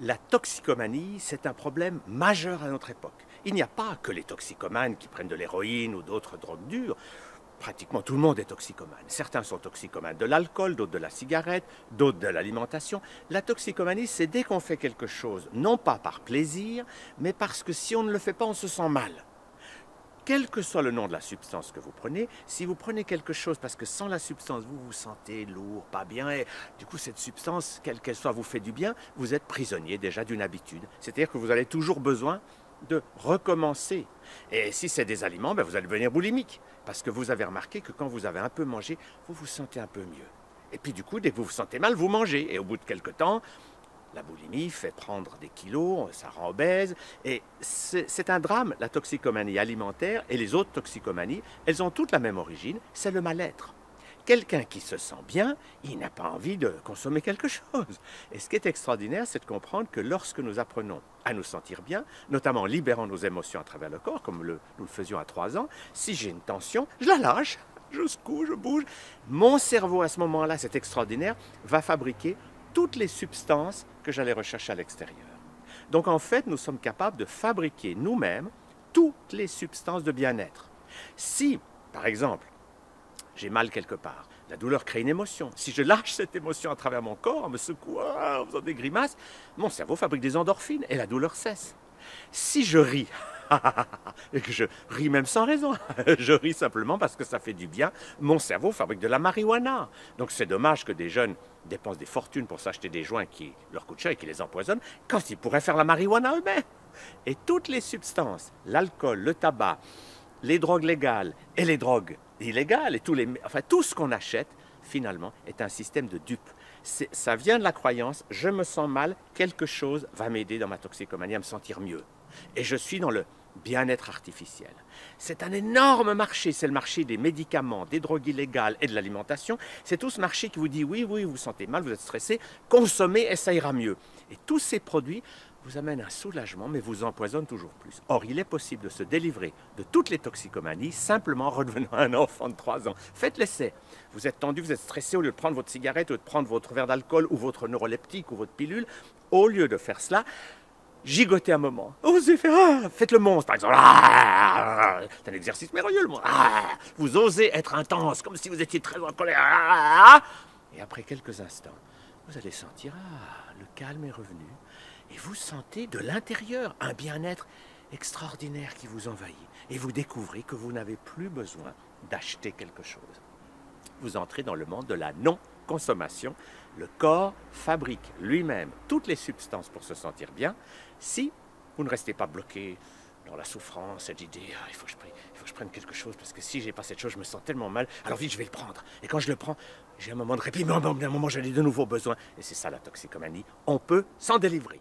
La toxicomanie, c'est un problème majeur à notre époque. Il n'y a pas que les toxicomanes qui prennent de l'héroïne ou d'autres drogues dures. Pratiquement tout le monde est toxicomane. Certains sont toxicomanes de l'alcool, d'autres de la cigarette, d'autres de l'alimentation. La toxicomanie, c'est dès qu'on fait quelque chose, non pas par plaisir, mais parce que si on ne le fait pas, on se sent mal. Quel que soit le nom de la substance que vous prenez, si vous prenez quelque chose parce que sans la substance, vous vous sentez lourd, pas bien, et du coup cette substance, quelle qu'elle soit, vous fait du bien, vous êtes prisonnier déjà d'une habitude. C'est-à-dire que vous avez toujours besoin de recommencer. Et si c'est des aliments, ben vous allez devenir boulimique. Parce que vous avez remarqué que quand vous avez un peu mangé, vous vous sentez un peu mieux. Et puis du coup, dès que vous vous sentez mal, vous mangez. Et au bout de quelque temps, la boulimie fait prendre des kilos, ça rend obèse. Et c'est un drame, la toxicomanie alimentaire et les autres toxicomanies. Elles ont toutes la même origine, c'est le mal-être. Quelqu'un qui se sent bien, il n'a pas envie de consommer quelque chose. Et ce qui est extraordinaire, c'est de comprendre que lorsque nous apprenons à nous sentir bien, notamment en libérant nos émotions à travers le corps, comme nous le faisions à 3 ans, si j'ai une tension, je la lâche, je secoue, je bouge. Mon cerveau, à ce moment-là, c'est extraordinaire, va fabriquer toutes les substances que j'allais rechercher à l'extérieur. Donc en fait, nous sommes capables de fabriquer nous-mêmes toutes les substances de bien-être. Si, par exemple, j'ai mal quelque part, la douleur crée une émotion. Si je lâche cette émotion à travers mon corps, en me secouant, en faisant des grimaces, mon cerveau fabrique des endorphines et la douleur cesse. Si je ris, et que je ris même sans raison, je ris simplement parce que ça fait du bien, mon cerveau fabrique de la marijuana. Donc c'est dommage que des jeunes dépensent des fortunes pour s'acheter des joints qui leur coûtent cher et qui les empoisonnent, quand ils pourraient faire la marijuana eux-mêmes. Et toutes les substances, l'alcool, le tabac, les drogues légales et les drogues illégales, et tout ce qu'on achète, finalement, est un système de dupes. Ça vient de la croyance, je me sens mal, quelque chose va m'aider dans ma toxicomanie à me sentir mieux. Et je suis dans le bien-être artificiel. C'est un énorme marché, c'est le marché des médicaments, des drogues illégales et de l'alimentation. C'est tout ce marché qui vous dit oui, vous vous sentez mal, vous êtes stressé, consommez et ça ira mieux. Et tous ces produits vous amènent un soulagement, mais vous empoisonnent toujours plus. Or, il est possible de se délivrer de toutes les toxicomanies simplement en redevenant un enfant de 3 ans. Faites l'essai. Vous êtes tendu, vous êtes stressé, au lieu de prendre votre cigarette, au lieu de prendre votre verre d'alcool ou votre neuroleptique ou votre pilule, au lieu de faire cela, gigotez un moment. Osez faire, faites le monstre, par exemple. C'est un exercice merveilleux, le monstre. Vous osez être intense, comme si vous étiez très en colère. Et après quelques instants, vous allez sentir, le calme est revenu. Et vous sentez de l'intérieur un bien-être extraordinaire qui vous envahit. Et vous découvrez que vous n'avez plus besoin d'acheter quelque chose. Vous entrez dans le monde de la non-consommation. Le corps fabrique lui-même toutes les substances pour se sentir bien si vous ne restez pas bloqué dans la souffrance, cette idée, il faut que je prenne quelque chose parce que si j'ai pas cette chose, je me sens tellement mal, alors vite je vais le prendre. Et quand je le prends, j'ai un moment de répit, mais à un moment j'ai de nouveaux besoins. Et c'est ça la toxicomanie, on peut s'en délivrer.